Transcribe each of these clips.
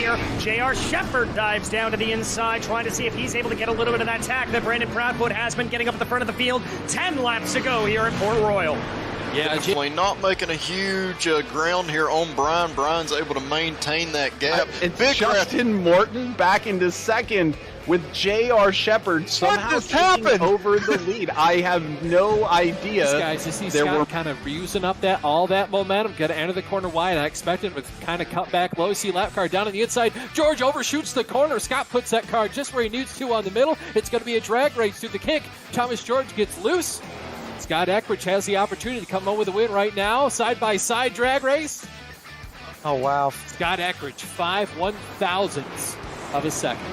here. J.R. Shepard dives down to the inside, trying to see if he's able to get a little bit of that tack that Brandon Proudfoot has been getting up at the front of the field. 10 laps to go here at Port Royal. Yeah, definitely not making a huge ground here on Brian. Brian's able to maintain that gap. It's Big Justin Morton back into second with J.R. Shepard somehow taking over the lead. I have no idea. These guys, you see Scott kind of using up all that momentum, got to enter the corner wide. I expected him to kind of cut back low. See lap car down on the inside. George overshoots the corner. Scott puts that car just where he needs to on the middle. It's going to be a drag race through the kink. Thomas George gets loose. Scott Eckridge has the opportunity to come home with a win right now. Side-by-side drag race. Oh, wow. Scott Eckridge, 5/1000ths of a second.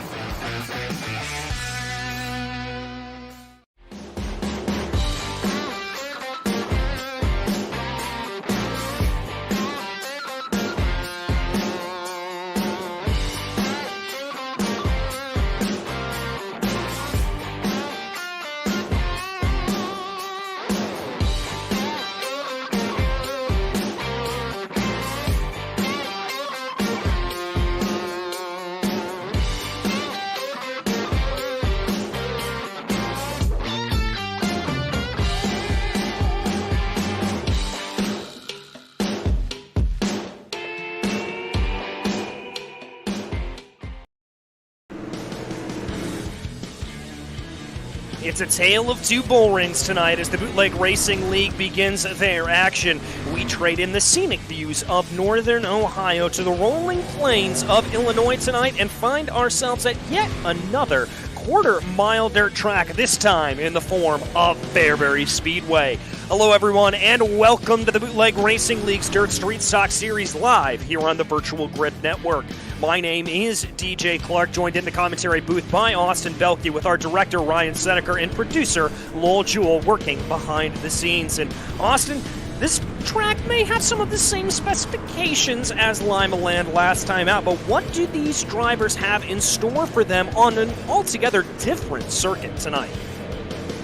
It's a tale of two bull rings tonight as the Bootleg Racing League begins their action. We trade in the scenic views of northern Ohio to the rolling plains of Illinois tonight and find ourselves at yet another quarter-mile dirt track, this time in the form of Fairbury Speedway. Hello, everyone, and welcome to the Bootleg Racing League's Dirt Street Stock Series live here on the Virtual Grid Network. My name is DJ Clark, joined in the commentary booth by Austin Belke with our director Ryan Seneker and producer Lowell Jewell working behind the scenes. And Austin, this track may have some of the same specifications as Lima Land last time out, but what do these drivers have in store for them on an altogether different circuit tonight?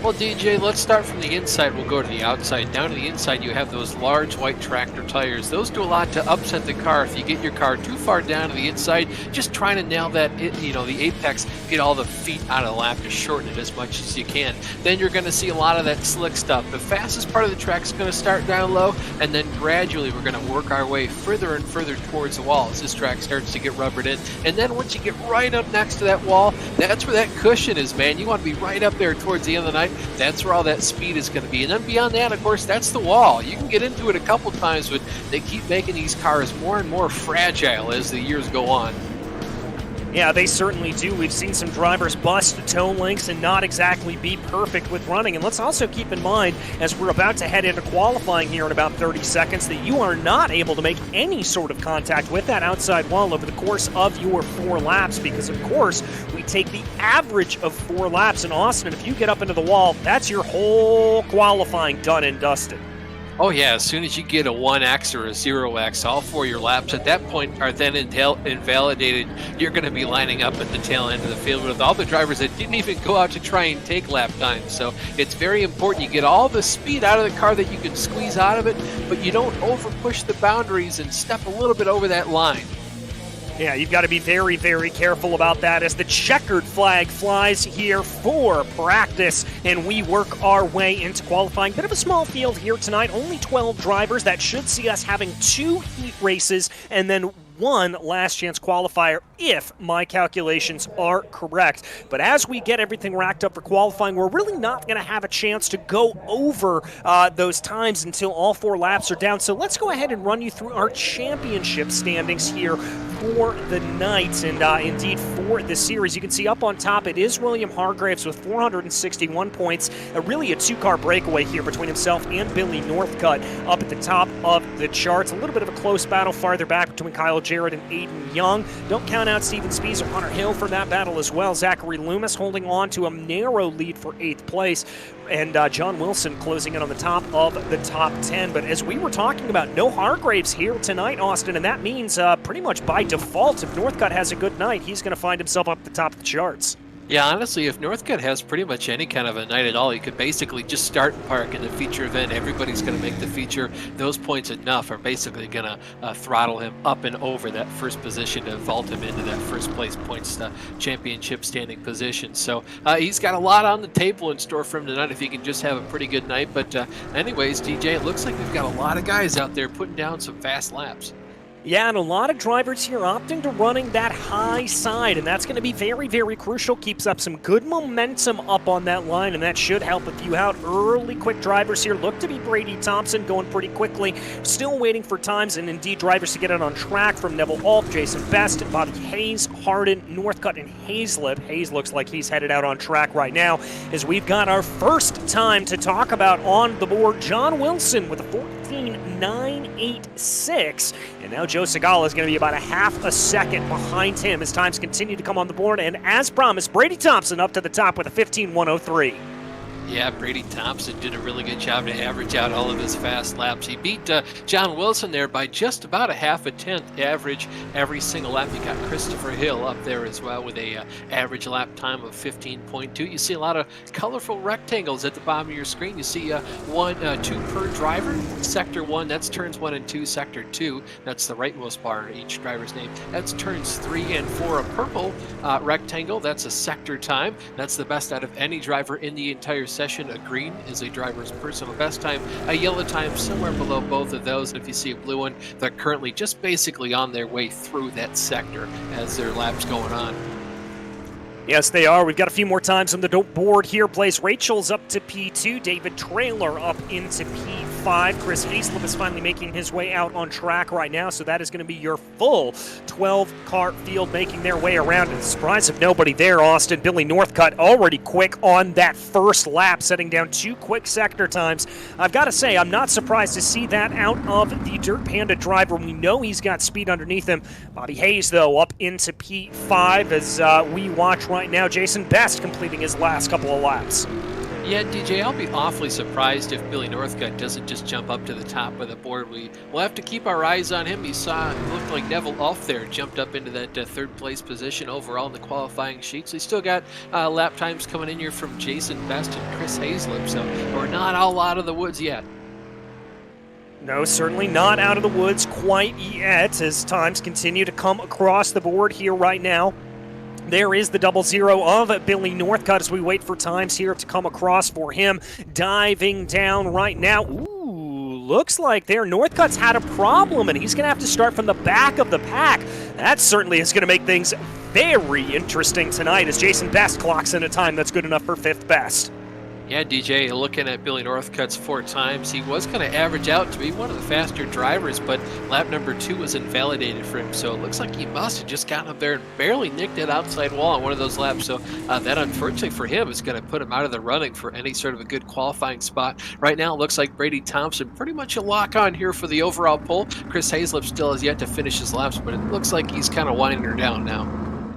Well, DJ, let's start from the inside. We'll go to the outside. Down to the inside, you have those large white tractor tires. Those do a lot to upset the car. If you get your car too far down to the inside, just trying to nail that, the apex, get all the feet out of the lap to shorten it as much as you can. Then you're going to see a lot of that slick stuff. The fastest part of the track is going to start down low, and then gradually we're going to work our way further and further towards the wall as this track starts to get rubbered in. And then once you get right up next to that wall, that's where that cushion is, man. You want to be right up there towards the end of the night. That's where all that speed is going to be. And then beyond that, of course, that's the wall. You can get into it a couple times, but they keep making these cars more and more fragile as the years go on. Yeah, they certainly do. We've seen some drivers bust toe lengths and not exactly be perfect with running. And let's also keep in mind, as we're about to head into qualifying here in about 30 seconds, that you are not able to make any sort of contact with that outside wall over the course of your 4 laps because, of course, we take the average of 4 laps in Austin. And if you get up into the wall, that's your whole qualifying done and dusted. Oh yeah, as soon as you get a 1X or a 0X, all 4 of your laps at that point are then invalidated. You're going to be lining up at the tail end of the field with all the drivers that didn't even go out to try and take lap time. So it's very important you get all the speed out of the car that you can squeeze out of it, but you don't over push the boundaries and step a little bit over that line. Yeah, you've got to be very, very careful about that as the checkered flag flies here for practice, and we work our way into qualifying. Bit of a small field here tonight, only 12 drivers. That should see us having 2 heat races and then 1 last chance qualifier if my calculations are correct. But as we get everything racked up for qualifying, we're really not going to have a chance to go over those times until all 4 laps are down. So let's go ahead and run you through our championship standings here for the night and indeed for the series. You can see up on top it is William Hargraves with 461 points. Really a 2-car breakaway here between himself and Billy Northcutt up at the top of the charts. A little bit of a close battle farther back between Kyle Jarrett and Aiden Young. Don't count out Steven Spies or Hunter Hill for that battle as well. Zachary Loomis holding on to a narrow lead for 8th place. And John Wilson closing in on the top of the top 10. But as we were talking about, no Hargraves here tonight, Austin, and that means pretty much by default, if Northcutt has a good night, he's going to find himself up at the top of the charts. Yeah, honestly, if Northcutt has pretty much any kind of a night at all, you could basically just start and park in the feature event. Everybody's going to make the feature. Those points enough are basically going to throttle him up and over that first position to vault him into that first place points championship standing position. So he's got a lot on the table in store for him tonight if he can just have a pretty good night. But anyways, DJ, it looks like we've got a lot of guys out there putting down some fast laps. Yeah, and a lot of drivers here opting to running that high side, and that's going to be very, very crucial. Keeps up some good momentum up on that line, and that should help a few out. Early quick drivers here look to be Brady Thompson going pretty quickly. Still waiting for times and indeed drivers to get it on track from Neville Alt, Jason Best, Bobby Hayes, Hardin, Northcutt, and Hazlip. Hayes looks like he's headed out on track right now as we've got our first time to talk about on the board. John Wilson with a 14.986, and now Joe Segala is going to be about a half a second behind him as times continue to come on the board. And as promised, Brady Thompson up to the top with a 15.103. Yeah, Brady Thompson did a really good job to average out all of his fast laps. He beat John Wilson there by just about a half a tenth average every single lap. You got Christopher Hill up there as well with a average lap time of 15.2. You see a lot of colorful rectangles at the bottom of your screen. You see two per driver. Sector 1, that's turns 1 and 2. Sector 2, that's the rightmost bar in each driver's name. That's turns 3 and 4. A purple rectangle, that's a sector time. That's the best out of any driver in the entire session. A green is a driver's personal best time. A yellow time somewhere below both of those. And if you see a blue one, they're currently just basically on their way through that sector as their lap's going on. Yes, they are. We've got a few more times on the board here. Blaze Rachel's up to P2. David Traylor up into P5. Chris Hazlip is finally making his way out on track right now, so that is going to be your full 12-car field making their way around. And the surprise of nobody there, Austin. Billy Northcutt already quick on that first lap, setting down 2 quick sector times. I've got to say, I'm not surprised to see that out of the Dirt Panda driver. We know he's got speed underneath him. Bobby Hayes, though, up into P5 as we watch right now. Jason Best completing his last couple of laps. Yeah, DJ, I'll be awfully surprised if Billy Northcutt doesn't just jump up to the top of the board. We'll have to keep our eyes on him. You saw it looked like Neville Ulf there jumped up into that third place position overall in the qualifying sheet. So he's still got lap times coming in here from Jason Best and Chris Hazlip. So we're not all out of the woods yet. No, certainly not out of the woods quite yet as times continue to come across the board here right now. There is the 00 of Billy Northcutt as we wait for times here to come across for him. Diving down right now. Ooh, looks like there Northcutt's had a problem, and he's going to have to start from the back of the pack. That certainly is going to make things very interesting tonight as Jason Best clocks in a time that's good enough for 5th best. Yeah, DJ, looking at Billy Northcutt's 4 times, he was going to average out to be one of the faster drivers, but lap number 2 was invalidated for him, so it looks like he must have just gotten up there and barely nicked that outside wall on one of those laps, so that unfortunately for him is going to put him out of the running for any sort of a good qualifying spot. Right now it looks like Brady Thompson pretty much a lock on here for the overall pole. Chris Hazlip still has yet to finish his laps, but it looks like he's kind of winding her down now.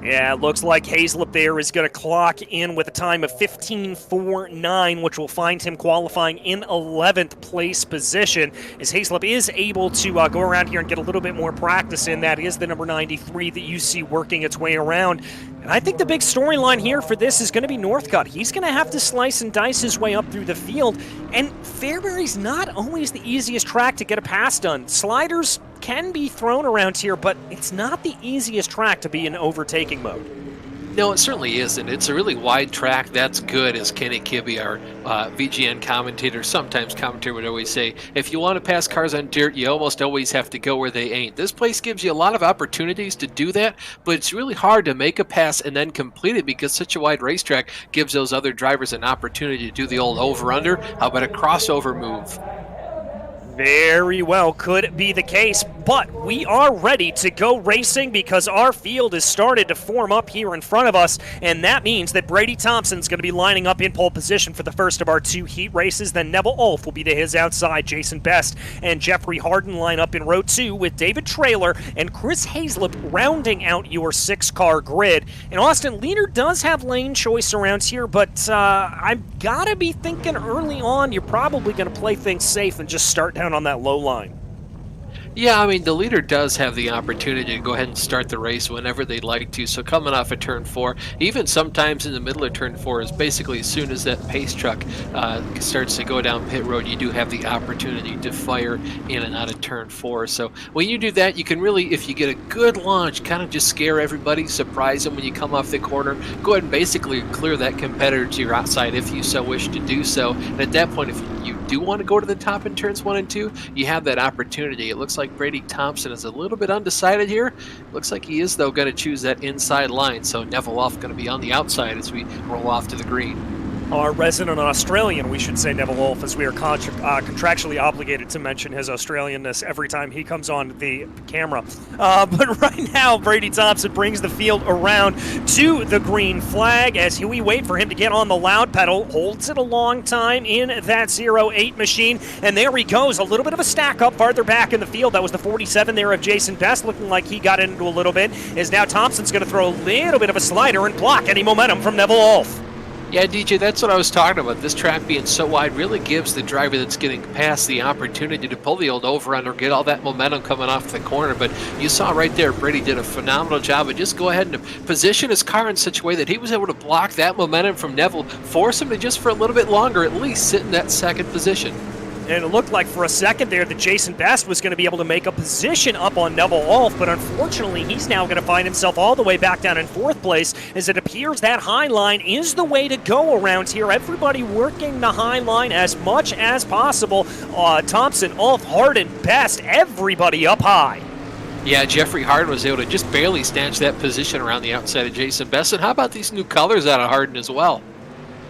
Yeah, it looks like Hazlip there is going to clock in with a time of 15.49, which will find him qualifying in 11th place position. As Hazlip is able to go around here and get a little bit more practice in, that is the number 93 that you see working its way around. And I think the big storyline here for this is going to be Northcutt. He's going to have to slice and dice his way up through the field. And Fairbury's not always the easiest track to get a pass done. Sliders can be thrown around here, but it's not the easiest track to be in overtaking mode. No, it certainly isn't. It's a really wide track. That's good, as Kenny Kibbe, our VGN commentator, sometimes commentator, would always say, if you want to pass cars on dirt, you almost always have to go where they ain't. This place gives you a lot of opportunities to do that, but it's really hard to make a pass and then complete it because such a wide racetrack gives those other drivers an opportunity to do the old over-under. How about a crossover move? Very well could be the case, but we are ready to go racing because our field has started to form up here in front of us, and that means that Brady Thompson's going to be lining up in pole position for the first of our 2 heat races. Then Neville Ulf will be to his outside. Jason Best and Jeffrey Hardin line up in row 2 with David Traylor and Chris Hazlip rounding out your 6-car grid. And Austin, leader does have lane choice around here, but I've got to be thinking early on you're probably going to play things safe and just start down on that low line. Yeah, I mean, the leader does have the opportunity to go ahead and start the race whenever they'd like to. So coming off of turn 4, even sometimes in the middle of turn 4, is basically as soon as that pace truck starts to go down pit road, you do have the opportunity to fire in and out of turn 4. So when you do that, you can really, if you get a good launch, kind of just scare everybody, surprise them when you come off the corner. Go ahead and basically clear that competitor to your outside if you so wish to do so. And at that point, if you do want to go to the top in turns 1 and 2, you have that opportunity. It looks like Brady Thompson is a little bit undecided here. Looks like he is, though, going to choose that inside line. So Neville off going to be on the outside as we roll off to the green. Our resident Australian, we should say Neville Wolf, as we are contractually obligated to mention his Australianness every time he comes on the camera. But right now, Brady Thompson brings the field around to the green flag as we wait for him to get on the loud pedal. Holds it a long time in that 08 machine, and there he goes. A little bit of a stack up farther back in the field. That was the 47 there of Jason Best, looking like he got into a little bit. Is now Thompson's going to throw a little bit of a slider and block any momentum from Neville Wolf. Yeah, DJ, that's what I was talking about. This track being so wide really gives the driver that's getting past the opportunity to pull the old over-under, get all that momentum coming off the corner. But you saw right there, Brady did a phenomenal job of just go ahead and position his car in such a way that he was able to block that momentum from Neville, force him to just for a little bit longer at least sit in that second position. And it looked like for a second there that Jason Best was going to be able to make a position up on Neville Wolf, but unfortunately he's now going to find himself all the way back down in 4th place, as it appears that high line is the way to go around here. Everybody working the high line as much as possible. Thompson, Wolf, Harden, Best, everybody up high. Yeah, Jeffrey Harden was able to just barely snatch that position around the outside of Jason Best. And how about these new colors out of Harden as well?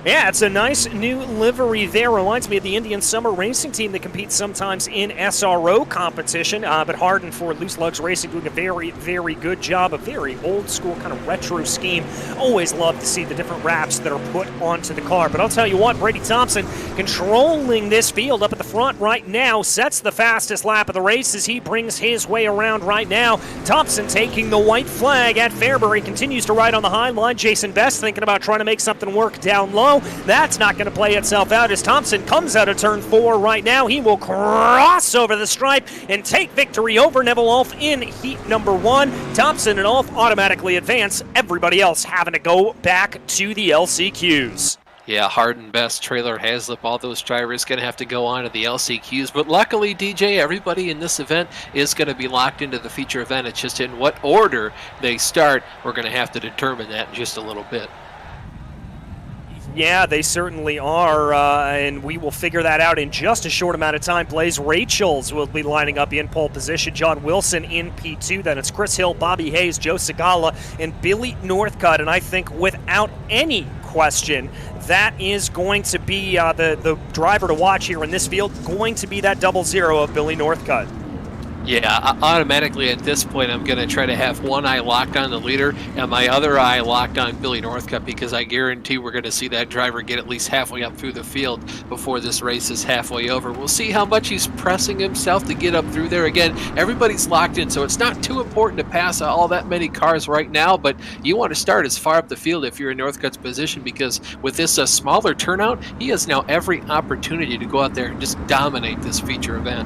Yeah, it's a nice new livery there. Reminds me of the Indian Summer Racing team that competes sometimes in SRO competition. But Harden for Loose Lugs Racing doing a very, very good job. A very old school kind of retro scheme. Always love to see the different wraps that are put onto the car. But I'll tell you what, Brady Thompson controlling this field up at the front right now. Sets the fastest lap of the race as he brings his way around right now. Thompson taking the white flag at Fairbury. Continues to ride on the high line. Jason Best thinking about trying to make something work down low. That's not going to play itself out as Thompson comes out of turn 4 right now. He will cross over the stripe and take victory over Neville Wolf in heat number 1. Thompson and Wolf automatically advance. Everybody else having to go back to the LCQs. Yeah, Harden, Best, Trailer, Haslip, all those drivers going to have to go on to the LCQs. But luckily, DJ, everybody in this event is going to be locked into the feature event. It's just in what order they start. We're going to have to determine that in just a little bit. Yeah, they certainly are, and we will figure that out in just a short amount of time. Blaze Rachels will be lining up in pole position. John Wilson in P2. Then it's Chris Hill, Bobby Hayes, Joe Segala, and Billy Northcutt. And I think without any question, that is going to be the driver to watch here in this field, going to be that 00 of Billy Northcutt. Yeah, automatically at this point, I'm going to try to have one eye locked on the leader and my other eye locked on Billy Northcutt, because I guarantee we're going to see that driver get at least halfway up through the field before this race is halfway over. We'll see how much he's pressing himself to get up through there. Again, everybody's locked in, so it's not too important to pass all that many cars right now, but you want to start as far up the field if you're in Northcutt's position, because with this smaller turnout, he has now every opportunity to go out there and just dominate this feature event.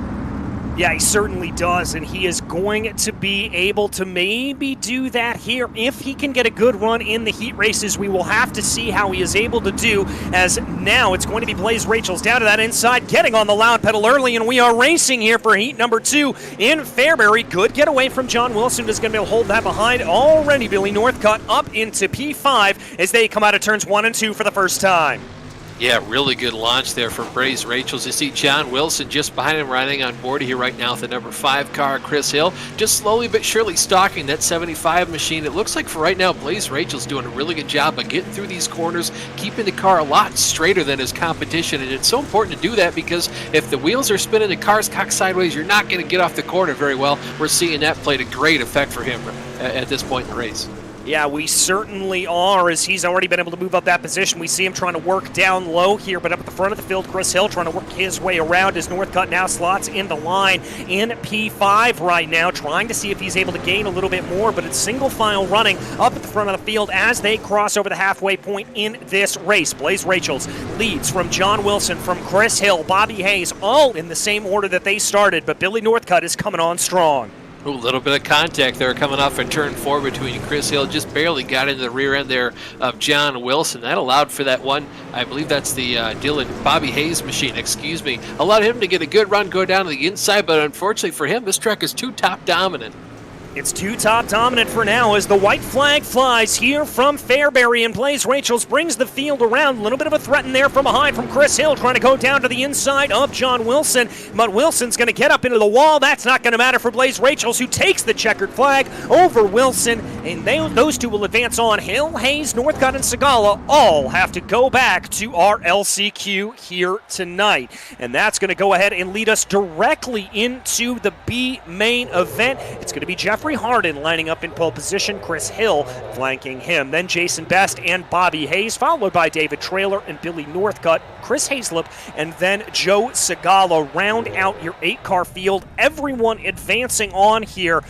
Yeah, he certainly does, and he is going to be able to maybe do that here. If he can get a good run in the heat races, we will have to see how he is able to do, as now it's going to be Blaze Rachels down to that inside, getting on the loud pedal early, and we are racing here for heat number 2 in Fairbury. Good getaway from John Wilson, who's going to be able to hold that behind. Already Billy Northcutt up into P5 as they come out of turns 1 and 2 for the first time. Yeah, really good launch there for Blaze Rachels. You see John Wilson just behind him riding on board here right now with the number 5 car, Chris Hill, just slowly but surely stalking that 75 machine. It looks like for right now, Blaze Rachels doing a really good job of getting through these corners, keeping the car a lot straighter than his competition. And it's so important to do that, because if the wheels are spinning, the car's cocked sideways, you're not going to get off the corner very well. We're seeing that played a great effect for him at this point in the race. Yeah, we certainly are, as he's already been able to move up that position. We see him trying to work down low here, but up at the front of the field, Chris Hill trying to work his way around as Northcutt now slots in the line in P5 right now, trying to see if he's able to gain a little bit more, but it's single file running up at the front of the field as they cross over the halfway point in this race. Blaze Rachels leads from John Wilson, from Chris Hill, Bobby Hayes, all in the same order that they started, but Billy Northcutt is coming on strong. Ooh, a little bit of contact there coming off a turn 4 between Chris Hill. Just barely got into the rear end there of John Wilson. That allowed for that one. I believe that's the Bobby Hayes machine, excuse me. Allowed him to get a good run, go down to the inside, but unfortunately for him, this truck is too top dominant. It's too top dominant for now as the white flag flies here from Fairbury, and Blaze Rachels brings the field around. A little bit of a threat in there from behind from Chris Hill, trying to go down to the inside of John Wilson, but Wilson's going to get up into the wall. That's not going to matter for Blaze Rachels, who takes the checkered flag over Wilson, and those two will advance on. Hill, Hayes, Northcutt, and Segala all have to go back to our LCQ here tonight, and that's going to go ahead and lead us directly into the B main event. It's going to be Jeffrey Harden lining up in pole position, Chris Hill flanking him. Then Jason Best and Bobby Hayes, followed by David Traylor and Billy Northcutt, Chris Hazlip, and then Joe Segala round out your 8-car field. Everyone advancing on here.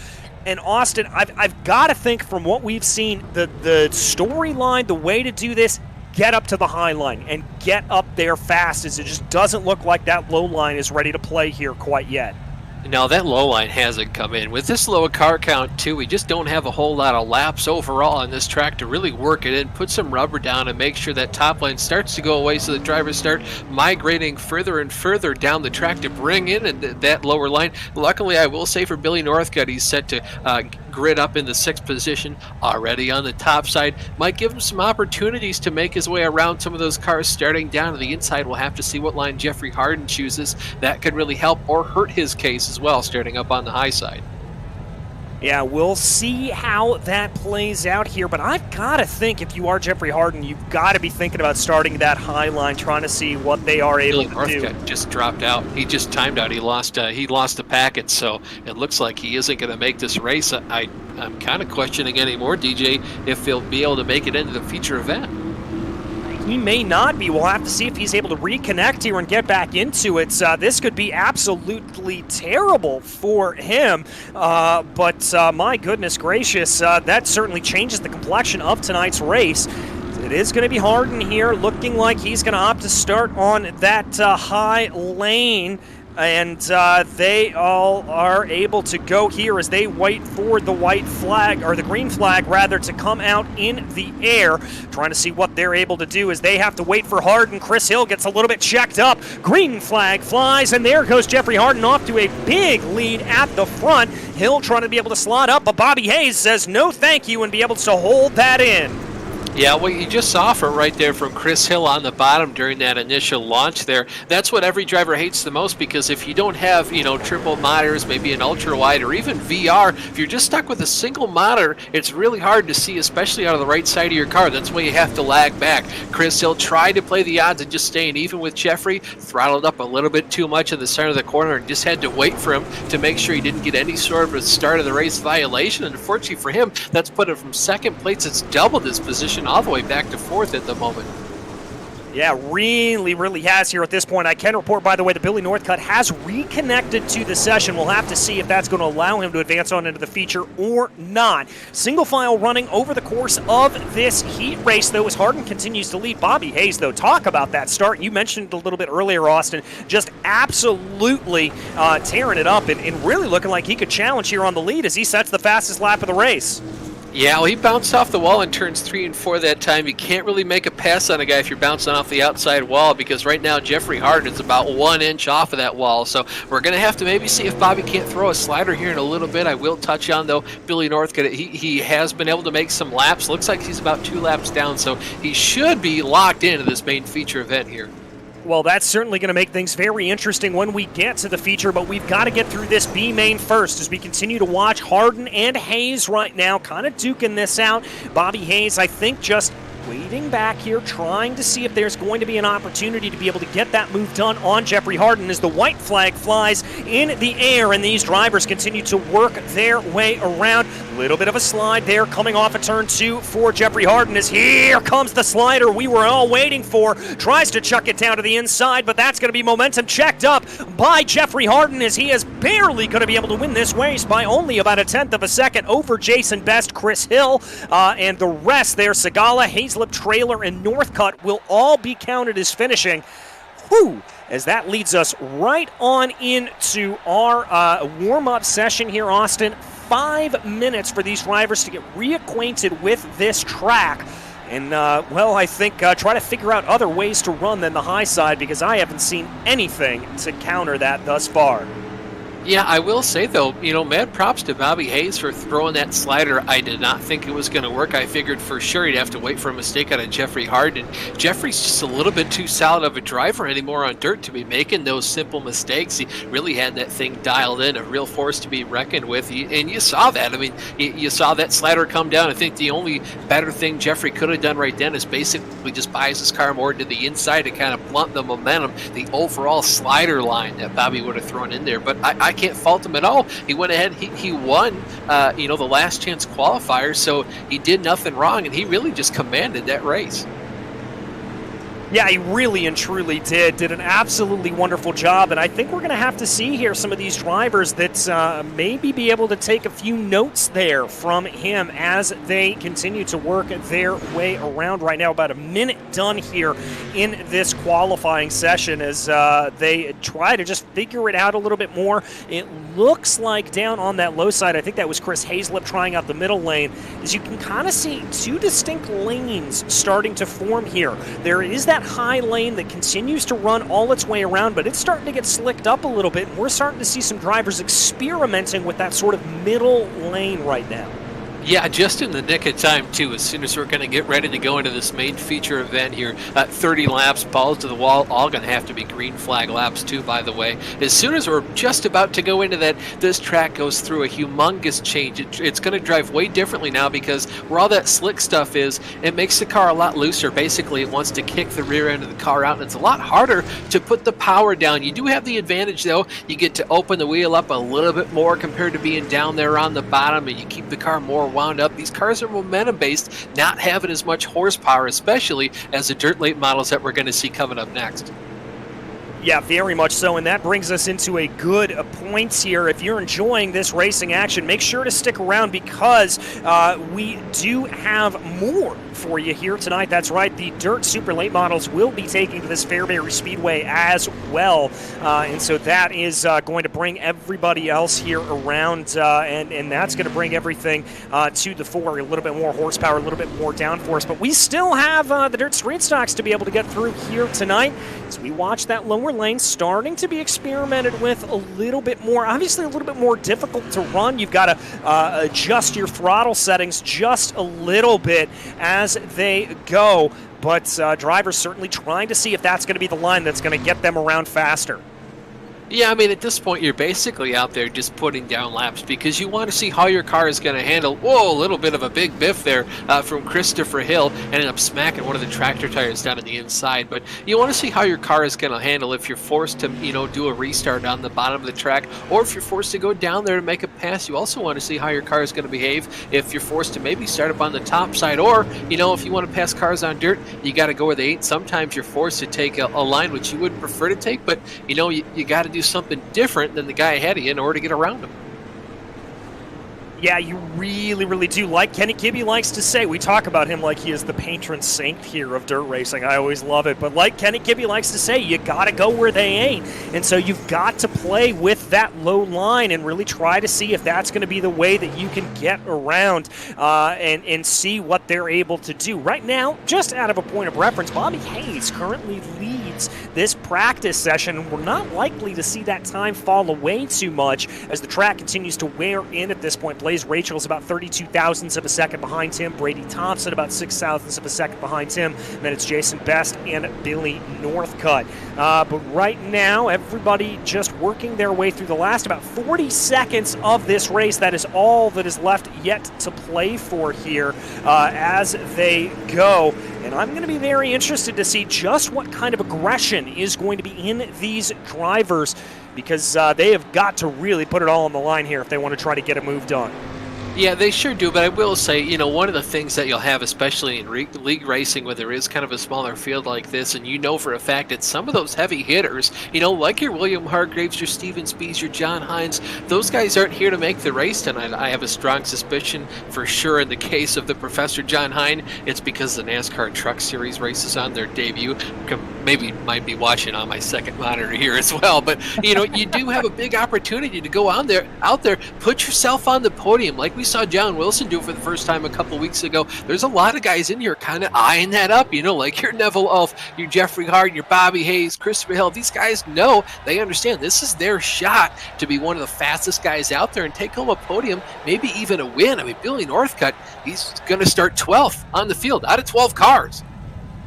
And Austin, I've got to think from what we've seen, the storyline, the way to do this, get up to the high line and get up there fast, as it just doesn't look like that low line is ready to play here quite yet. Now, that low line hasn't come in. With this low car count, too, we just don't have a whole lot of laps overall on this track to really work it in, put some rubber down, and make sure that top line starts to go away so the drivers start migrating further and further down the track to bring in that lower line. Luckily, I will say for Billy Northcutt, he's set to grid up in the 6th position already on the top side. Might give him some opportunities to make his way around some of those cars starting down to the inside. We'll have to see what line Jeffrey Harden chooses. That could really help or hurt his case as well, starting up on the high side. Yeah, we'll see how that plays out here, but I've got to think if you are Jeffrey Harden, you've got to be thinking about starting that high line, trying to see what they are able to do. Just dropped out. He just timed out. He lost the packet, so it looks like he isn't going to make this race. I'm kind of questioning anymore, DJ, if he'll be able to make it into the feature event. He may not be. We'll have to see if he's able to reconnect here and get back into it. This could be absolutely terrible for him. But my goodness gracious, that certainly changes the complexion of tonight's race. It is going to be Harden here, looking like he's going to opt to start on that high lane. And they all are able to go here as they wait for the white flag, or the green flag rather, to come out in the air. Trying to see what they're able to do as they have to wait for Harden. Chris Hill gets a little bit checked up. Green flag flies, and there goes Jeffrey Harden off to a big lead at the front. Hill trying to be able to slot up, but Bobby Hayes says no thank you and be able to hold that in. Yeah, what you just saw from right there from Chris Hill on the bottom during that initial launch there, that's what every driver hates the most, because if you don't have, triple monitors, maybe an ultra wide or even VR, if you're just stuck with a single monitor, it's really hard to see, especially out of the right side of your car. That's why you have to lag back. Chris Hill tried to play the odds and just staying even with Jeffrey, throttled up a little bit too much in the center of the corner and just had to wait for him to make sure he didn't get any sort of a start of the race violation. And unfortunately for him, that's put him from second place. It's doubled his position all the way back to 4th at the moment. Yeah, really has here at this point. I can report, by the way, that Billy Northcutt has reconnected to the session. We'll have to see if that's going to allow him to advance on into the feature or not. Single file running over the course of this heat race, though, as Harden continues to lead. Bobby Hayes, though, talk about that start. You mentioned it a little bit earlier, Austin, just absolutely tearing it up and really looking like he could challenge here on the lead as he sets the fastest lap of the race. Yeah, well, he bounced off the wall in turns 3 and 4 that time. You can't really make a pass on a guy if you're bouncing off the outside wall, because right now Jeffrey Harden is about 1 inch off of that wall. So we're going to have to maybe see if Bobby can't throw a slider here in a little bit. I will touch on, though, Billy Northcutt. He has been able to make some laps. Looks like he's about 2 laps down, so he should be locked into this main feature event here. Well, that's certainly going to make things very interesting when we get to the feature, but we've got to get through this B main first as we continue to watch Harden and Hayes right now kind of duking this out. Bobby Hayes, I think, just waiting back here, trying to see if there's going to be an opportunity to be able to get that move done on Jeffrey Harden as the white flag flies in the air, and these drivers continue to work their way around. A little bit of a slide there coming off of turn 2 for Jeffrey Harden, as here comes the slider we were all waiting for. Tries to chuck it down to the inside, but that's going to be momentum checked up by Jeffrey Harden, as he is barely going to be able to win this race by only about a tenth of a second over Jason Best, Chris Hill, and the rest there, Segala, Hazlip, Trailer, and Northcutt will all be counted as finishing. Whew, as that leads us right on into our warm-up session here, Austin. 5 minutes for these drivers to get reacquainted with this track. And, well, I think try to figure out other ways to run than the high side, because I haven't seen anything to counter that thus far. Yeah, I will say, though, mad props to Bobby Hayes for throwing that slider. I did not think it was going to work. I figured for sure he'd have to wait for a mistake out of Jeffrey Harden. Jeffrey's just a little bit too solid of a driver anymore on dirt to be making those simple mistakes. He really had that thing dialed in, a real force to be reckoned with. And you saw that. I mean, you saw that slider come down. I think the only better thing Jeffrey could have done right then is basically just bias his car more to the inside to kind of blunt the momentum, the overall slider line that Bobby would have thrown in there. But I can't fault him at all. He went ahead, he won, the last chance qualifier, so he did nothing wrong, and he really just commanded that race. Yeah, he really and truly did an absolutely wonderful job, and I think we're going to have to see here some of these drivers that maybe be able to take a few notes there from him as they continue to work their way around right now. About a minute done here in this qualifying session as they try to just figure it out a little bit more. It looks like down on that low side, I think that was Chris Hazlip trying out the middle lane, as you can kind of see two distinct lanes starting to form here. There is that high lane that continues to run all its way around, but it's starting to get slicked up a little bit, and we're starting to see some drivers experimenting with that sort of middle lane right now. Yeah, just in the nick of time, too, as soon as we're going to get ready to go into this main feature event here. 30 laps, balls to the wall, all going to have to be green flag laps, too, by the way. As soon as we're just about to go into that, this track goes through a humongous change. It's going to drive way differently now, because where all that slick stuff is, it makes the car a lot looser. Basically, it wants to kick the rear end of the car out, and it's a lot harder to put the power down. You do have the advantage, though. You get to open the wheel up a little bit more compared to being down there on the bottom, and you keep the car more wound up. These cars are momentum based, not having as much horsepower, especially as the dirt late models that we're going to see coming up next. Yeah, very much so, and that brings us into a good point here. If you're enjoying this racing action, make sure to stick around, because we do have more for you here tonight. That's right, the Dirt Super Late Models will be taking to this Fairbury Speedway as well, and so that is going to bring everybody else here around, and that's going to bring everything to the fore. A little bit more horsepower, a little bit more downforce, but we still have the Dirt Street Stocks to be able to get through here tonight as we watch that lower lane starting to be experimented with a little bit more. Obviously a little bit more difficult to run. You've got to adjust your throttle settings just a little bit as they go, but drivers certainly trying to see if that's going to be the line that's going to get them around faster. Yeah, I mean, at this point, you're basically out there just putting down laps, because you want to see how your car is going to handle. Whoa, a little bit of a big biff there from Christopher Hill. Ended up smacking one of the tractor tires down on the inside. But you want to see how your car is going to handle if you're forced to, do a restart on the bottom of the track, or if you're forced to go down there to make a pass. You also want to see how your car is going to behave if you're forced to maybe start up on the top side, or, if you want to pass cars on dirt, you got to go where they ain't. Sometimes you're forced to take a line which you would prefer to take, but, you got to do something different than the guy ahead of you in order to get around him. Yeah, you really, really do. Like Kenny Kibbe likes to say, we talk about him like he is the patron saint here of dirt racing. I always love it. But like Kenny Kibbe likes to say, you got to go where they ain't. And so you've got to play with that low line and really try to see if that's going to be the way that you can get around and see what they're able to do. Right now, just out of a point of reference, Bobby Hayes currently leads this practice session. We're not likely to see that time fall away too much as the track continues to wear in at this point. Blaze Rachel's about 32 thousandths of a second behind him. Brady Thompson about 6 thousandths of a second behind him. And then it's Jason Best and Billy Northcutt. But right now, everybody just working their way through the last about 40 seconds of this race. That is all that is left yet to play for here as they go. And I'm going to be very interested to see just what kind of aggression is going to be in these drivers. because they have got to really put it all on the line here if they want to try to get a move done. Yeah, they sure do, but I will say, one of the things that you'll have, especially in league racing, where there is kind of a smaller field like this, and for a fact that some of those heavy hitters, like your William Hargraves, your Steven Spies, your John Hines, those guys aren't here to make the race tonight. I have a strong suspicion, for sure, in the case of the Professor John Hine, it's because the NASCAR Truck Series races on their debut. Maybe might be watching on my second monitor here as well, but, you do have a big opportunity to go out there, put yourself on the podium, like we saw John Wilson do for the first time a couple weeks ago. There's a lot of guys in here kind of eyeing that up, like your Neville Ulf, your Jeffrey Hart, your Bobby Hayes, Christopher Hill. These guys know, they understand this is their shot to be one of the fastest guys out there and take home a podium, maybe even a win. I mean, Billy Northcutt, he's going to start 12th on the field out of 12 cars.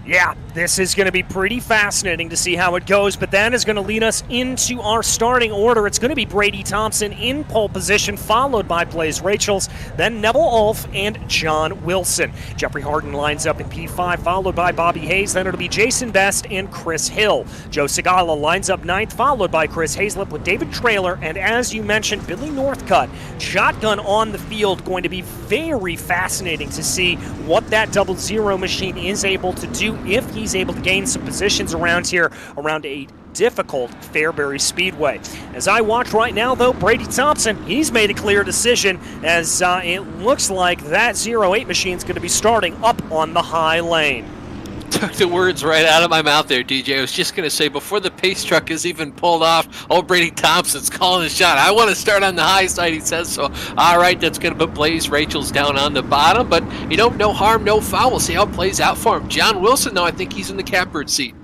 Yeah, this is going to be pretty fascinating to see how it goes, but that is going to lead us into our starting order. It's going to be Brady Thompson in pole position, followed by Blaze Rachels, then Neville Ulf and John Wilson. Jeffrey Harden lines up in P5, followed by Bobby Hayes. Then it'll be Jason Best and Chris Hill. Joe Segala lines up 9th, followed by Chris Hazlip with David Traylor, and as you mentioned, Billy Northcutt. Shotgun on the field, going to be very fascinating to see what that 00 machine is able to do if he's able to gain some positions around here, around a difficult Fairbury Speedway. As I watch right now, though, Brady Thompson, he's made a clear decision as it looks like that 08 machine is going to be starting up on the high lane. Took the words right out of my mouth there, DJ. I was just going to say, before the pace truck is even pulled off, Brady Thompson's calling a shot. I want to start on the high side, he says. So, all right, that's going to put Blaze Rachels down on the bottom. But, no harm, no foul. We'll see how it plays out for him. John Wilson, though, I think he's in the catbird seat.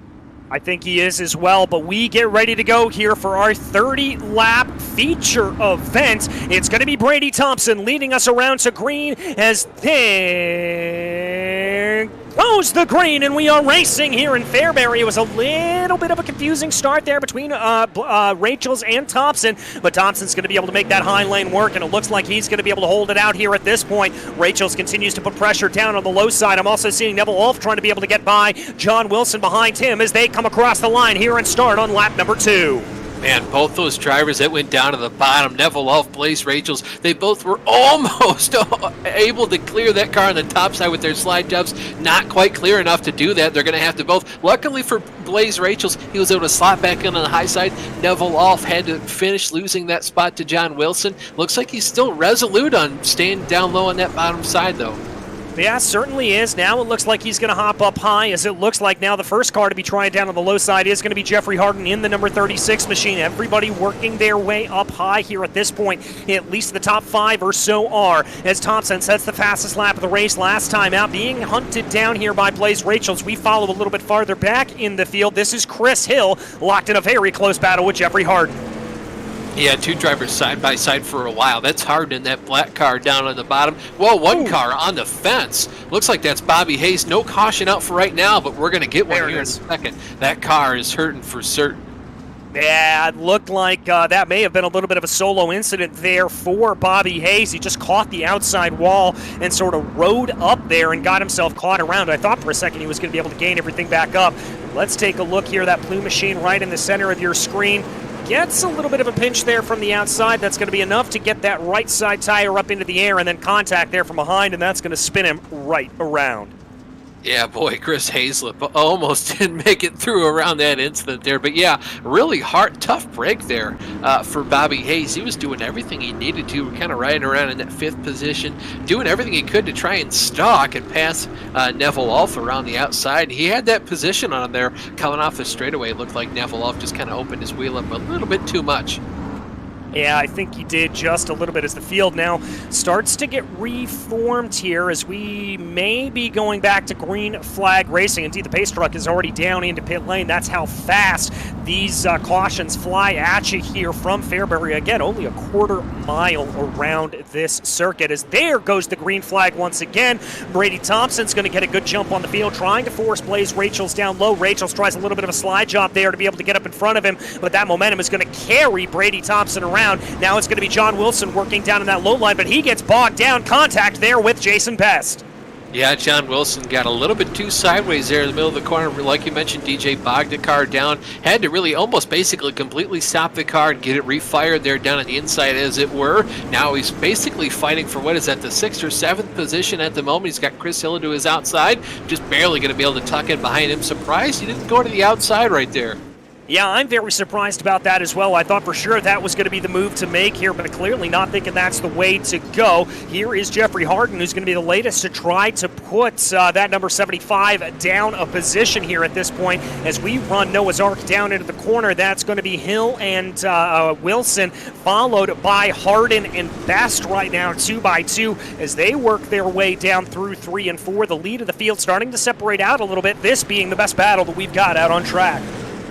I think he is as well, but we get ready to go here for our 30-lap feature event. It's going to be Brady Thompson leading us around to green as there goes the green, and we are racing here in Fairbury. It was a little bit of a confusing start there between Rachels and Thompson, but Thompson's going to be able to make that high lane work, and it looks like he's going to be able to hold it out here at this point. Rachels continues to put pressure down on the low side. I'm also seeing Neville Ulf trying to be able to get by John Wilson behind him as they come across the line here and start on lap number 2. Man, both those drivers that went down to the bottom, Neville Ulf, Blaze Rachels, they both were almost able to clear that car on the top side with their slide jumps. Not quite clear enough to do that. They're going to have to both. Luckily for Blaze Rachels, he was able to slot back in on the high side. Neville Ulf had to finish losing that spot to John Wilson. Looks like he's still resolute on staying down low on that bottom side, though. Yeah, certainly is. Now it looks like he's going to hop up high, as it looks like now the first car to be trying down on the low side is going to be Jeffrey Harden in the number 36 machine. Everybody working their way up high here at this point. At least the top 5 or so are, as Thompson sets the fastest lap of the race last time out, being hunted down here by Blaze Rachels. We follow a little bit farther back in the field. This is Chris Hill, locked in a very close battle with Jeffrey Harden. Yeah, 2 drivers side by side for a while. That's hard in that black car down on the bottom. Whoa, 1 car on the fence. Looks like that's Bobby Hayes. No caution out for right now, but we're going to get one here in a second. That car is hurting for certain. Yeah, it looked like that may have been a little bit of a solo incident there for Bobby Hayes. He just caught the outside wall and sort of rode up there and got himself caught around. I thought for a second he was going to be able to gain everything back up. Let's take a look here. That blue machine right in the center of your screen gets a little bit of a pinch there from the outside. That's going to be enough to get that right side tire up into the air, and then contact there from behind, and that's going to spin him right around. Yeah, boy, Chris Hazlip almost didn't make it through around that incident there. But yeah, really hard, tough break there for Bobby Hayes. He was doing everything he needed to, kind of riding around in that 5th position, doing everything he could to try and stalk and pass Neville Ulf around the outside. He had that position on him there coming off the straightaway. It looked like Neville Ulf just kind of opened his wheel up a little bit too much. Yeah, I think he did just a little bit as the field now starts to get reformed here as we may be going back to green flag racing. Indeed, the pace truck is already down into pit lane. That's how fast these cautions fly at you here from Fairbury. Again, only a quarter mile around this circuit as there goes the green flag once again. Brady Thompson's going to get a good jump on the field, trying to force Blaze Rachels down low. Rachels tries a little bit of a slide job there to be able to get up in front of him, but that momentum is going to carry Brady Thompson around. Now it's going to be John Wilson working down in that low line, but he gets bogged down. Contact there with Jason Best. Yeah, John Wilson got a little bit too sideways there in the middle of the corner. Like you mentioned, DJ bogged the car down. Had to really almost basically completely stop the car and get it refired there down on the inside, as it were. Now he's basically fighting for what is at the 6th or 7th position at the moment. He's got Chris Hill to his outside. Just barely going to be able to tuck in behind him. Surprised he didn't go to the outside right there. Yeah, I'm very surprised about that as well. I thought for sure that was going to be the move to make here, but clearly not thinking that's the way to go. Here is Jeffrey Harden, who's going to be the latest to try to put that number 75 down a position here at this point. As we run Noah's Ark down into the corner, that's going to be Hill and Wilson, followed by Harden and Best right now, 2 by 2, as they work their way down through 3 and 4. The lead of the field starting to separate out a little bit, this being the best battle that we've got out on track.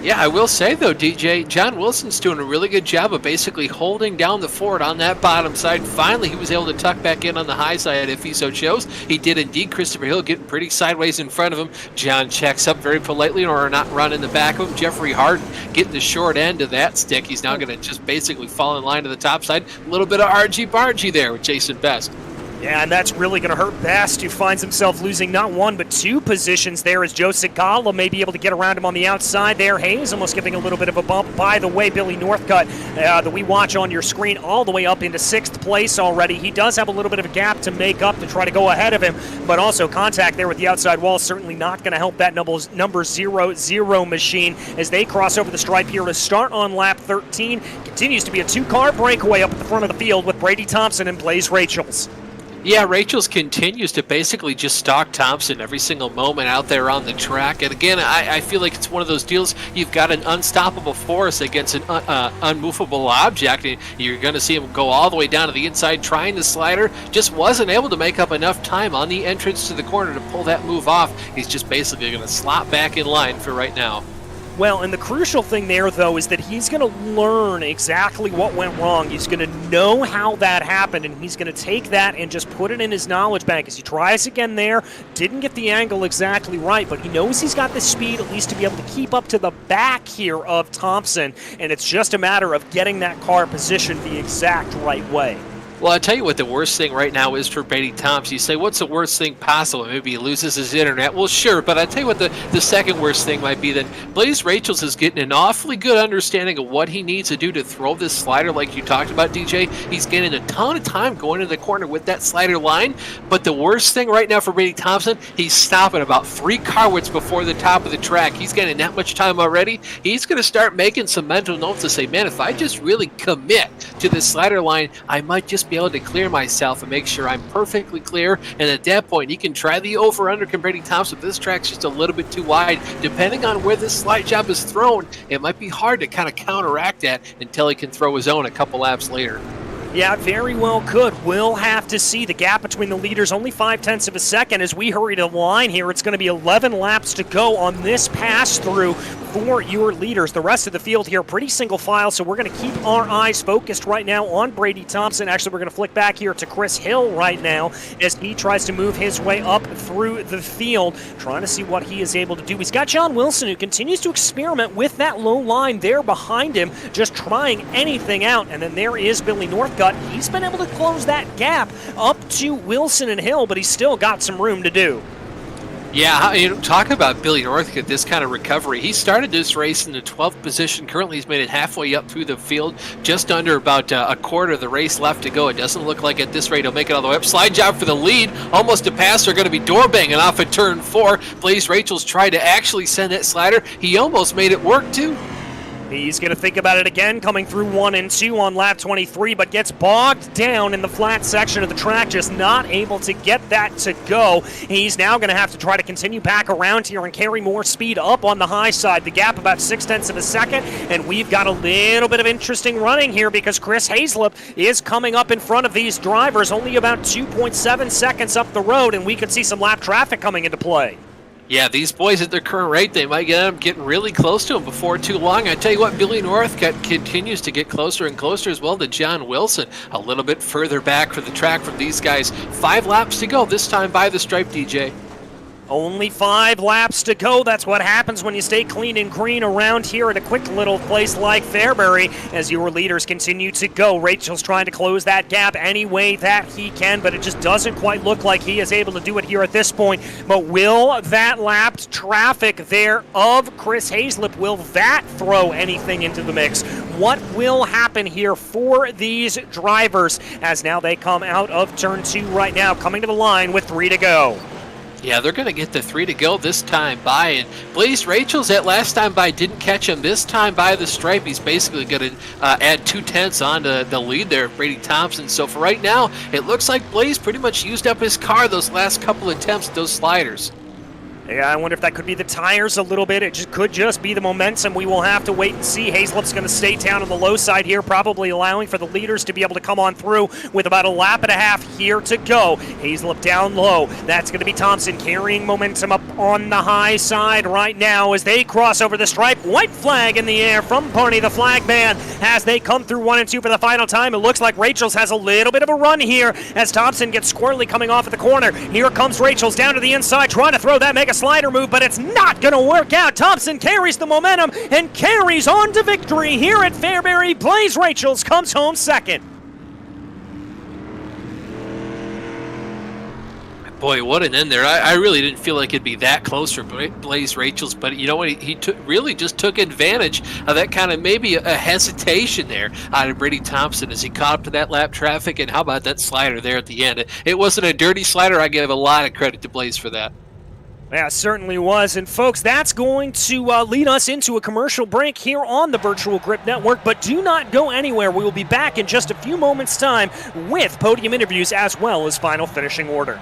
Yeah, I will say, though, DJ, John Wilson's doing a really good job of basically holding down the fort on that bottom side. Finally, he was able to tuck back in on the high side if he so chose. He did indeed. Christopher Hill getting pretty sideways in front of him. John checks up very politely in order to not run in the back of him. Jeffrey Harden getting the short end of that stick. He's now going to just basically fall in line to the top side. A little bit of argy-bargy there with Jason Best. Yeah, and that's really going to hurt Best, who finds himself losing not 1 but 2 positions there, as Joe Sigala may be able to get around him on the outside there. Hayes almost giving a little bit of a bump. By the way, Billy Northcutt, that we watch on your screen, all the way up into 6th place already. He does have a little bit of a gap to make up to try to go ahead of him, but also contact there with the outside wall certainly not going to help that number 0-0 machine as they cross over the stripe here to start on lap 13. Continues to be a 2-car breakaway up at the front of the field with Brady Thompson and Blaze Rachels. Yeah, Rachels continues to basically just stalk Thompson every single moment out there on the track. And again, I feel like it's one of those deals, you've got an unstoppable force against an unmovable object, and you're going to see him go all the way down to the inside trying the slider. Just wasn't able to make up enough time on the entrance to the corner to pull that move off. He's just basically going to slot back in line for right now. Well, and the crucial thing there, though, is that he's going to learn exactly what went wrong. He's going to know how that happened, and he's going to take that and just put it in his knowledge bank as he tries again there. Didn't get the angle exactly right, but he knows he's got the speed at least to be able to keep up to the back here of Thompson, and it's just a matter of getting that car positioned the exact right way. Well, I'll tell you what the worst thing right now is for Brady Thompson. You say, what's the worst thing possible? Maybe he loses his internet. Well, sure, but I'll tell you what the second worst thing might be that Blaze Rachels is getting an awfully good understanding of what he needs to do to throw this slider like you talked about, DJ. He's getting a ton of time going into the corner with that slider line, but the worst thing right now for Brady Thompson, he's stopping about 3 car widths before the top of the track. He's getting that much time already. He's going to start making some mental notes to say, man, if I just really commit to this slider line, I might just be able to clear myself and make sure I'm perfectly clear, and at that point he can try the over-under comparing Thompson. If this track's just a little bit too wide, depending on where this slide job is thrown, it might be hard to kind of counteract that until he can throw his own a couple laps later. Yeah, very well could. We'll have to see. The gap between the leaders only 0.5 of a second as we hurry to the line here. It's going to be 11 laps to go on this pass-through for your leaders. The rest of the field here, pretty single file, so we're going to keep our eyes focused right now on Brady Thompson. Actually, we're going to flick back here to Chris Hill right now as he tries to move his way up through the field, trying to see what he is able to do. He's got John Wilson, who continues to experiment with that low line there behind him, just trying anything out. And then there is Billy Northcutt. He's been able to close that gap up to Wilson and Hill, but he's still got some room to do. Yeah, you know, talk about Billy Northcutt, this kind of recovery. He started this race in the 12th position. Currently, he's made it halfway up through the field, just under about a quarter of the race left to go. It doesn't look like at this rate he'll make it all the way up. Slide job for the lead, almost a pass. They're going to be door banging off at turn 4. Blaze Rachels tried to actually send that slider. He almost made it work, too. He's going to think about it again, coming through 1 and 2 on lap 23, but gets bogged down in the flat section of the track, just not able to get that to go. He's now going to have to try to continue back around here and carry more speed up on the high side. The gap about 0.6 of a second, and we've got a little bit of interesting running here because Chris Hazlip is coming up in front of these drivers, only about 2.7 seconds up the road, and we could see some lap traffic coming into play. Yeah, these boys at their current rate, they might get them getting really close to him before too long. I tell you what, Billy Northcutt continues to get closer and closer as well to John Wilson. A little bit further back for the track from these guys. 5 laps to go, this time by the stripe, DJ. Only 5 laps to go. That's what happens when you stay clean and green around here at a quick little place like Fairbury as your leaders continue to go. Rachel's trying to close that gap any way that he can, but it just doesn't quite look like he is able to do it here at this point. But will that lapped traffic there of Chris Hazlip, will that throw anything into the mix? What will happen here for these drivers as now they come out of turn 2 right now, coming to the line with 3 to go? Yeah, they're going to get the 3 to go this time by. And Blaze Rachel's that last time by didn't catch him. This time by the stripe, he's basically going to add 2/10 onto the lead there of Brady Thompson. So for right now, it looks like Blaze pretty much used up his car those last couple attempts, those sliders. Yeah, I wonder if that could be the tires a little bit. It could just be the momentum. We will have to wait and see. Hazlip's going to stay down on the low side here, probably allowing for the leaders to be able to come on through with about a lap and a half here to go. Hazlip down low. That's going to be Thompson carrying momentum up on the high side right now as they cross over the stripe. White flag in the air from Pony, the flag man, as they come through 1 and 2 for the final time. It looks like Rachel's has a little bit of a run here as Thompson gets squirrely coming off at the corner. Here comes Rachel's down to the inside, trying to throw that mega slider move, but it's not going to work out. Thompson carries the momentum and carries on to victory here at Fairbury. Blaze Rachel's comes home second. Boy, what an end there. I really didn't feel like it'd be that close for Blaze Rachel's, but you know what? He really just took advantage of that kind of maybe a hesitation there out of Brady Thompson as he caught up to that lap traffic, and how about that slider there at the end? It wasn't a dirty slider. I give a lot of credit to Blaze for that. Yeah, it certainly was. And folks, that's going to lead us into a commercial break here on the Virtual Grip Network. But do not go anywhere. We will be back in just a few moments' time with podium interviews as well as final finishing order.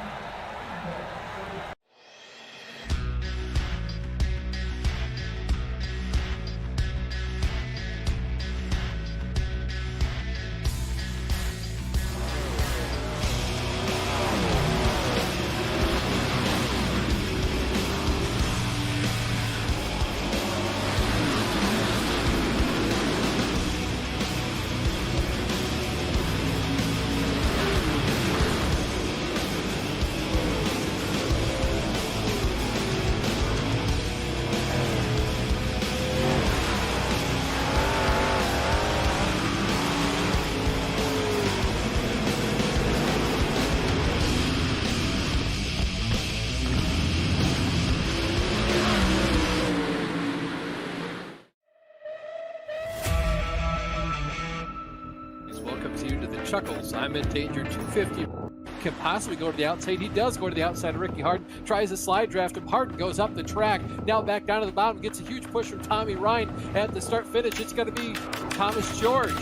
Chuckles. I'm in danger. 250 can possibly go to the outside. He does go to the outside of Ricky Harden. Tries a slide draft him. Harden goes up the track. Now back down to the bottom. Gets a huge push from Tommy Ryan at the start finish. It's going to be Thomas George.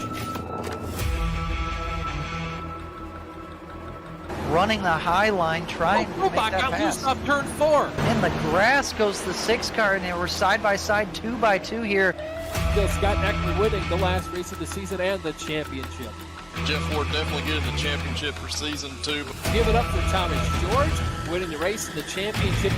Running the high line, trying to make that got pass. loose off turn 4. In the grass goes the 6 car, and they were side by side, 2 by 2 here. Scott Eckler winning the last race of the season and the championship. Jeff Ford definitely getting the championship for season 2. Give it up for Thomas George, winning the race and the championship.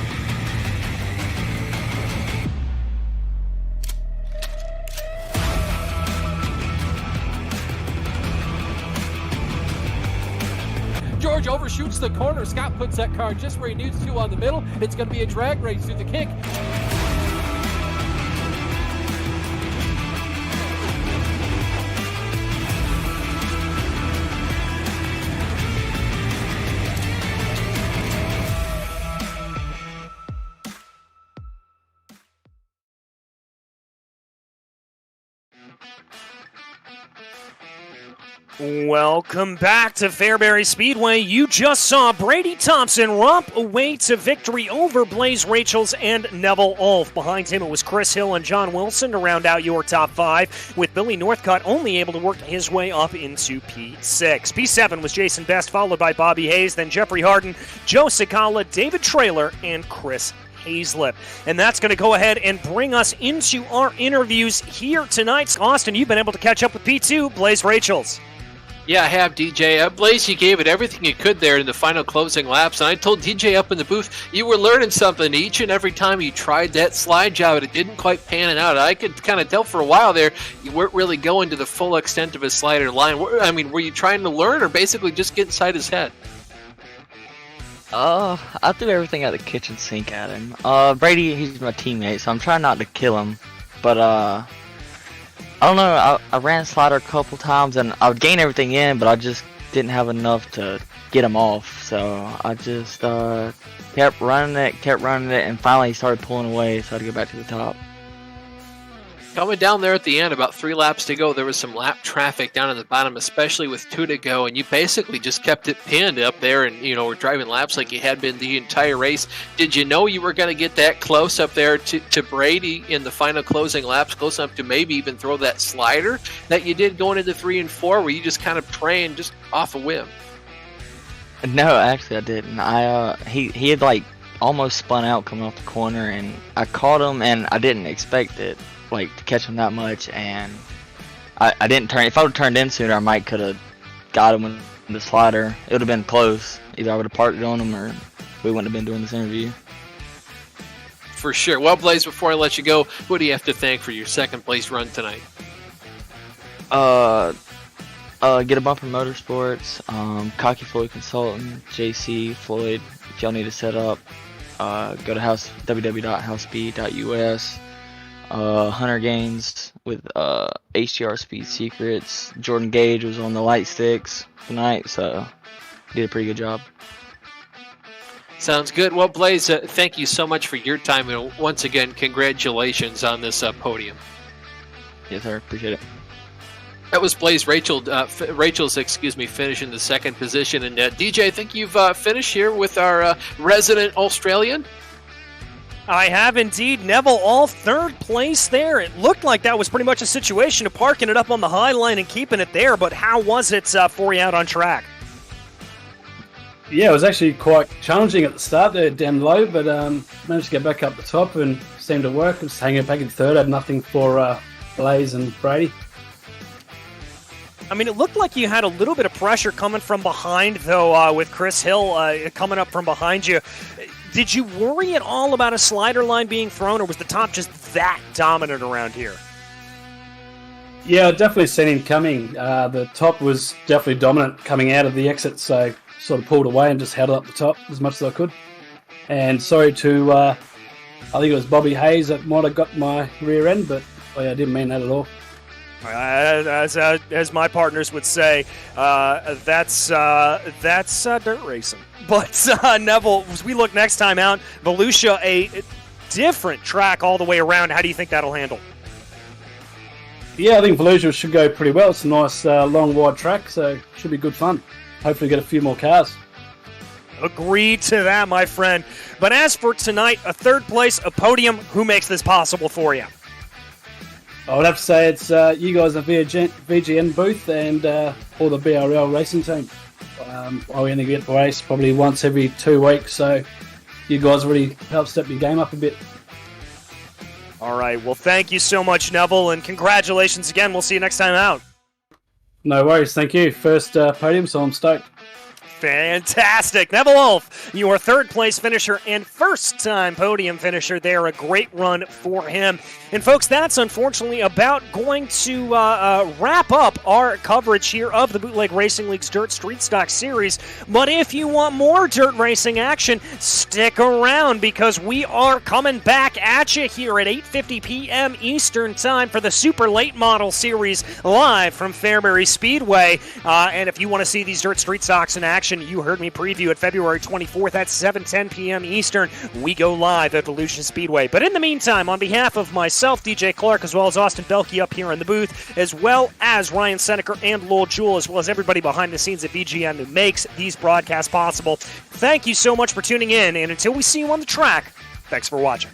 George overshoots the corner. Scott puts that car just where he needs to on the middle. It's going to be a drag race through the kick. Welcome back to Fairbury Speedway. You just saw Brady Thompson romp away to victory over Blaze Rachel's and Neville Ulf. Behind him, it was Chris Hill and John Wilson to round out your top 5, with Billy Northcutt only able to work his way up into P6. P7 was Jason Best, followed by Bobby Hayes, then Jeffrey Harden, Joe Cicala, David Traylor, and Chris Hazlip. And that's going to go ahead and bring us into our interviews here tonight. Austin, you've been able to catch up with P2, Blaze Rachel's. Yeah, I have, DJ. Blaze, you gave it everything you could there in the final closing laps. And I told DJ up in the booth, you were learning something each and every time you tried that slide job, and it didn't quite pan it out. I could kind of tell for a while there you weren't really going to the full extent of his slider line. I mean, were you trying to learn or basically just get inside his head? I threw everything at the kitchen sink at him. Brady, he's my teammate, so I'm trying not to kill him. But, I don't know, I ran slider a couple times, and I would gain everything in, but I just didn't have enough to get him off. So I just, kept running it, and finally he started pulling away, so I had to go back to the top. Coming down there at the end, about 3 laps to go, there was some lap traffic down at the bottom, especially with 2 to go, and you basically just kept it pinned up there and, were driving laps like you had been the entire race. Did you know you were going to get that close up there to Brady in the final closing laps, close enough to maybe even throw that slider that you did going into 3 and 4, where you just kind of praying just off a whim? No, actually I didn't. He had like almost spun out coming off the corner, and I caught him, and I didn't expect it. To catch him that much, and I didn't turn. If I would have turned in sooner, I might could have got him with the slider. It would have been close. Either I would have parked it on him, or we wouldn't have been doing this interview. For sure. Well, Blaze, before I let you go, who do you have to thank for your second place run tonight? Get a Bumper Motorsports, Cocky Floyd Consultant, JC Floyd. If y'all need a setup, go to www.housespeed.us. Hunter Gaines with HDR Speed Secrets. Jordan Gage was on the light sticks tonight, so did a pretty good job. Sounds good. Well, Blaze, thank you so much for your time, and once again, congratulations on this podium. Yes, sir. Appreciate it. That was Blaze Rachel's finish in the second position. And DJ, I think you've finished here with our resident Australian. I have indeed. Neville, all third place there. It looked like that was pretty much a situation of parking it up on the high line and keeping it there, but how was it for you out on track? Yeah, it was actually quite challenging at the start there, damn low, but managed to get back up the top and seemed to work. Just hanging back in third, had nothing for Blaze and Brady. I mean, it looked like you had a little bit of pressure coming from behind, though, with Chris Hill coming up from behind you. Did you worry at all about a slider line being thrown, or was the top just that dominant around here? Yeah, I've definitely seen him coming. The top was definitely dominant coming out of the exit, so sort of pulled away and just held up the top as much as I could. And sorry to, I think it was Bobby Hayes that might have got my rear end, but I didn't mean that at all. As my partners would say, that's dirt racing. But Neville, as we look next time out, Volusia, a different track all the way around. How do you think that'll handle? Yeah, I think Volusia should go pretty well. It's a nice long, wide track, so should be good fun. Hopefully get a few more cars. Agreed to that, my friend. But as for tonight, a third place, a podium, who makes this possible for you? I would have to say it's you guys in the VGN booth and all the BRL racing team. I only get to race probably once every 2 weeks, so you guys really help step your game up a bit. All right, well, thank you so much, Neville, and congratulations again. We'll see you next time out. No worries, thank you. First podium, so I'm stoked. Fantastic. Neville Wolf, your third place finisher and first time podium finisher there. A great run for him. And folks, that's unfortunately about going to wrap up our coverage here of the Bootleg Racing League's Dirt Street Stock Series. But if you want more dirt racing action, stick around because we are coming back at you here at 8:50 p.m. Eastern Time for the Super Late Model Series live from Fairbury Speedway. And if you want to see these dirt street stocks in action, you heard me preview it February 24th at 7:10 p.m. Eastern. We go live at Volusia Speedway. But in the meantime, on behalf of myself, DJ Clark, as well as Austin Belkey up here in the booth, as well as Ryan Seneker and Lowell Jewell, as well as everybody behind the scenes at VGN who makes these broadcasts possible, thank you so much for tuning in, and until we see you on the track, thanks for watching.